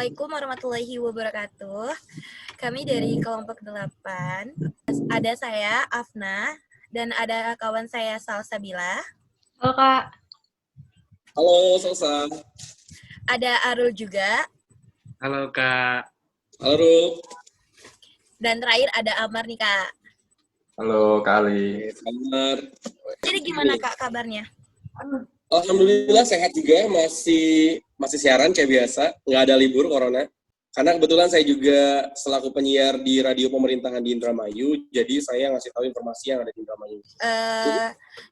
Assalamualaikum warahmatullahi wabarakatuh. Kami dari kelompok 8. Ada saya, Afna, dan ada kawan saya, Salsabila. Halo, Kak. Halo, Salsa. Ada Arul juga. Halo, Kak. Halo, Rul. Dan terakhir ada Amar nih, Kak. Halo, Kak Ali. Kabar. Jadi gimana, Kak, kabarnya? Alhamdulillah sehat juga, masih siaran kayak biasa, nggak ada libur corona. Karena kebetulan saya juga selaku penyiar di radio pemerintahan di Indramayu, jadi saya ngasih tahu informasi yang ada di Indramayu.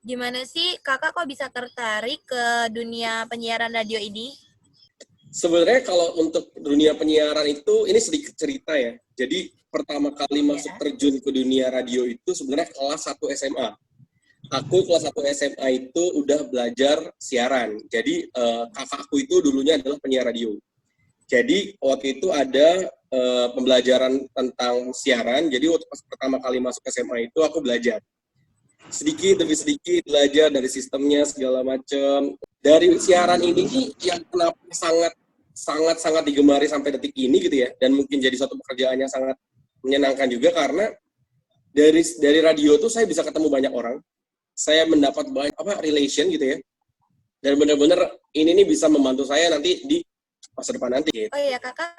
Gimana sih kakak kok bisa tertarik ke dunia penyiaran radio ini? Sebenarnya kalau untuk dunia penyiaran itu, ini sedikit cerita ya. Jadi pertama kali masuk terjun ke dunia radio itu sebenarnya kelas 1 SMA. Aku kelas 1 SMA itu udah belajar siaran. Jadi kakakku itu dulunya adalah penyiar radio. Jadi waktu itu ada pembelajaran tentang siaran. Jadi waktu pas pertama kali masuk SMA itu aku belajar. Sedikit demi sedikit belajar dari sistemnya segala macam. Dari siaran ini nih yang kenapa sangat digemari sampai detik ini gitu ya. Dan mungkin jadi suatu pekerjaan yang sangat menyenangkan juga karena dari radio tuh saya bisa ketemu banyak orang. Saya mendapat banyak relation gitu ya. Dan benar-benar ini nih bisa membantu saya nanti di masa depan nanti. Gitu. Oh iya, kakak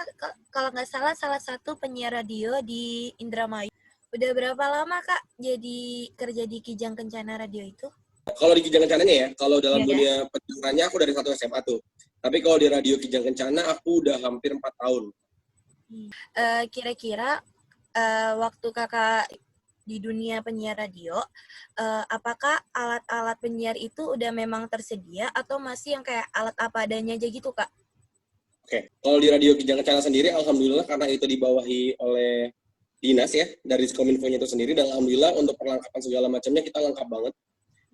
kalau nggak salah satu penyiar radio di Indramayu. Udah berapa lama, Kak, jadi kerja di Kijang Kencana Radio itu? Kalau di Kijang Kencananya ya, kalau dalam dunia penyiarannya aku dari 1 SMA tuh. Tapi kalau di radio Kijang Kencana aku udah hampir 4 tahun. Kira-kira waktu kakak di dunia penyiar radio, apakah alat-alat penyiar itu udah memang tersedia atau masih yang kayak alat apa adanya aja gitu, Kak? Oke, kalau di radio Kijang Kencana sendiri, alhamdulillah karena itu dibawahi oleh dinas ya, dari Kominfo-nya itu sendiri, dan alhamdulillah untuk perlengkapan segala macamnya kita lengkap banget.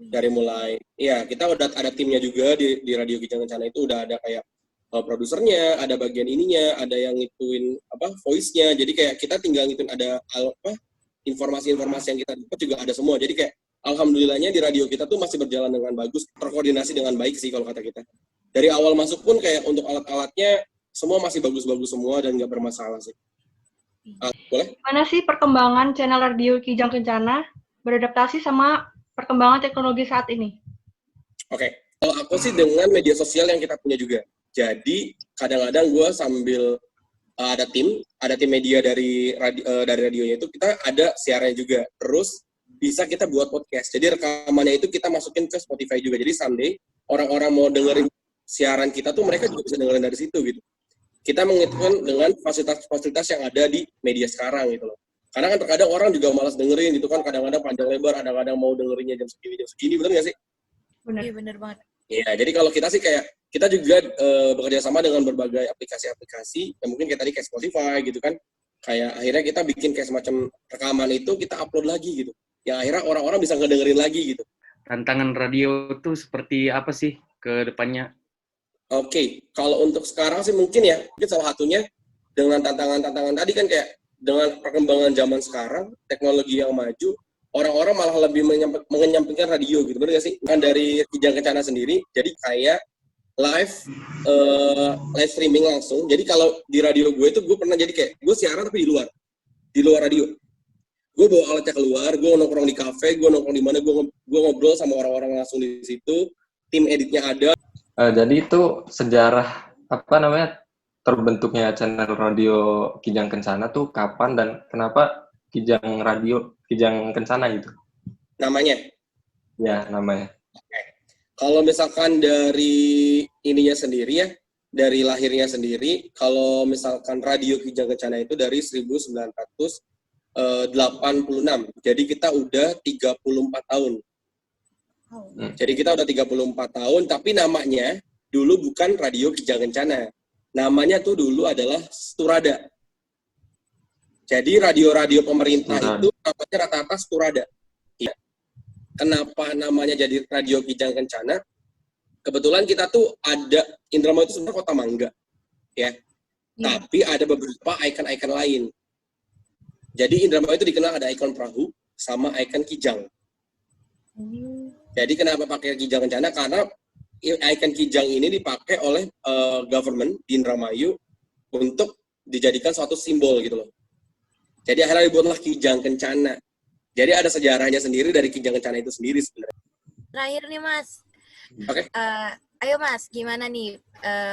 Dari mulai, ya kita udah ada timnya juga di radio Kijang Kencana itu udah ada kayak produsernya, ada bagian ininya, ada yang ngituin voice-nya, jadi kayak kita tinggal ngituin ada informasi-informasi yang kita dapat juga ada semua. Jadi kayak alhamdulillahnya di radio kita tuh masih berjalan dengan bagus, terkoordinasi dengan baik sih kalau kata kita. Dari awal masuk pun kayak untuk alat-alatnya semua masih bagus-bagus semua dan nggak bermasalah sih. Boleh? Gimana sih perkembangan channel radio Kijang Kencana beradaptasi sama perkembangan teknologi saat ini? Oke, kalau aku sih dengan media sosial yang kita punya juga. Jadi kadang-kadang gue sambil ada tim media dari radionya itu kita ada siarannya juga. Terus bisa kita buat podcast. Jadi rekamannya itu kita masukin ke Spotify juga. Jadi someday orang-orang mau dengerin siaran kita tuh mereka juga bisa dengerin dari situ gitu. Kita menghitungkan dengan fasilitas-fasilitas yang ada di media sekarang gitu loh. Karena kan terkadang orang juga malas dengerin gitu kan, kadang-kadang panjang lebar, kadang-kadang mau dengerinnya jam segini, bener nggak sih? Benar. Iya, bener banget. Iya, jadi kalau kita sih kayak kita juga bekerja sama dengan berbagai aplikasi-aplikasi yang mungkin kayak tadi kayak Spotify gitu kan. Kayak akhirnya kita bikin kayak semacam rekaman itu kita upload lagi gitu. Yang akhirnya orang-orang bisa ngedengerin lagi gitu. Tantangan radio itu seperti apa sih ke depannya? Oke, kalau untuk sekarang sih mungkin salah satunya dengan tantangan-tantangan tadi kan kayak dengan perkembangan zaman sekarang, teknologi yang maju, orang-orang malah lebih mengenyampingkan radio gitu, bener gak sih? Kan dari Kijang Kencana sendiri, jadi kayak live streaming langsung. Jadi kalau di radio gue itu gue pernah jadi kayak gue siaran tapi di luar radio. Gue bawa alatnya keluar, gue nongkrong di kafe, gue nongkrong di mana, gue ngobrol sama orang-orang langsung di situ, tim editnya ada. Jadi itu sejarah terbentuknya channel radio Kijang Kencana tuh kapan dan kenapa Kijang Kencana gitu? Namanya? Ya, namanya. Oke. Kalau misalkan dari ininya sendiri ya, dari lahirnya sendiri, kalau misalkan radio Kijang Kencana itu dari 1986. Jadi kita udah 34 tahun. Jadi kita udah 34 tahun, tapi namanya dulu bukan Radio Kijang Kencana. Namanya tuh dulu adalah Sturada. Jadi radio-radio pemerintah itu namanya rata-rata Sturada. Ya. Kenapa namanya jadi Radio Kijang Kencana? Kebetulan kita tuh ada, Indramayu itu sebenarnya kota mangga. Ya. Tapi ada beberapa ikon-ikon lain. Jadi Indramayu itu dikenal ada ikon perahu sama ikon kijang. Jadi kenapa pakai Kijang Kencana? Karena ikon kijang ini dipakai oleh government di Indramayu untuk dijadikan suatu simbol gitu loh. Jadi akhirnya dibuatlah Kijang Kencana. Jadi ada sejarahnya sendiri dari Kijang Kencana itu sendiri sebenarnya. Terakhir nih Mas. Oke. Ayo Mas, gimana nih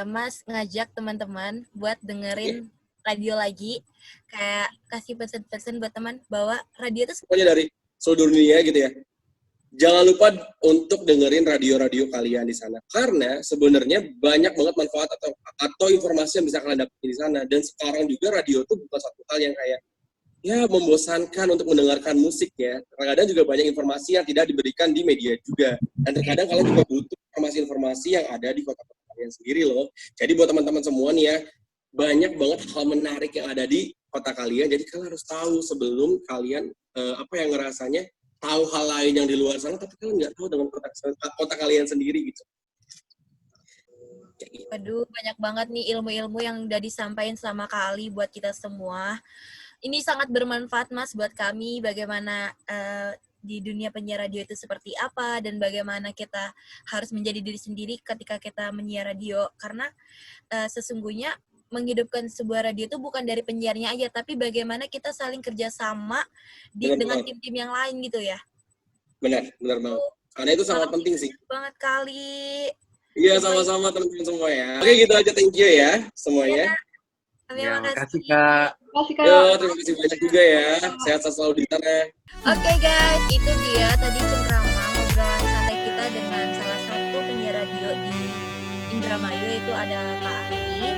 Mas ngajak teman-teman buat dengerin radio lagi, kayak kasih pesan-pesan buat teman bahwa radio itu Pokoknya dari seluruh dunia gitu ya. Jangan lupa untuk dengerin radio-radio kalian di sana. Karena sebenarnya banyak banget manfaat atau informasi yang bisa kalian dapetin di sana. Dan sekarang juga radio itu bukan satu hal yang kayak ya membosankan untuk mendengarkan musik ya. Terkadang juga banyak informasi yang tidak diberikan di media juga. Dan terkadang kalian juga butuh informasi-informasi yang ada di kota-kota kalian sendiri loh. Jadi buat teman-teman semua nih ya, banyak banget hal menarik yang ada di kota kalian. Jadi kalian harus tahu sebelum kalian yang ngerasanya tahu hal lain yang di luar sana, tapi kalian nggak tahu dengan kota kalian sendiri gitu. Waduh, banyak banget nih ilmu-ilmu yang udah disampaikan sama Kak Ali buat kita semua. Ini sangat bermanfaat Mas buat kami, bagaimana di dunia penyiar radio itu seperti apa, dan bagaimana kita harus menjadi diri sendiri ketika kita menyiar radio. Karena sesungguhnya menghidupkan sebuah radio itu bukan dari penyiarnya aja, tapi bagaimana kita saling kerjasama dengan tim-tim yang lain gitu ya. Benar banget. Karena itu sangat penting sih. Banget kali. Iya, sama-sama teman-teman semua ya. Oke, gitu aja, thank you ya semuanya. Terima kasih Kak. Terima kasih Kak. Yo, terima kasih banyak juga ya. Sehat selalu di sana. Oke guys, itu dia tadi cengkrama ngobrolan santai kita dengan salah satu penyiar radio di Indramayu, yaitu ada Kak Ali.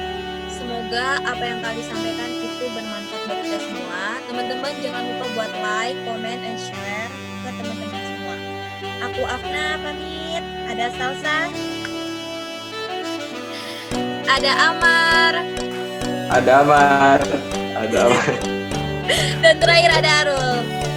Semoga apa yang kali sampaikan itu bermanfaat buat kita semua. Teman-teman jangan lupa buat like, comment, and share ke teman-teman semua. Aku Afna pamit. Ada Salsa, ada Amar, Ada Amar. dan terakhir ada Arul.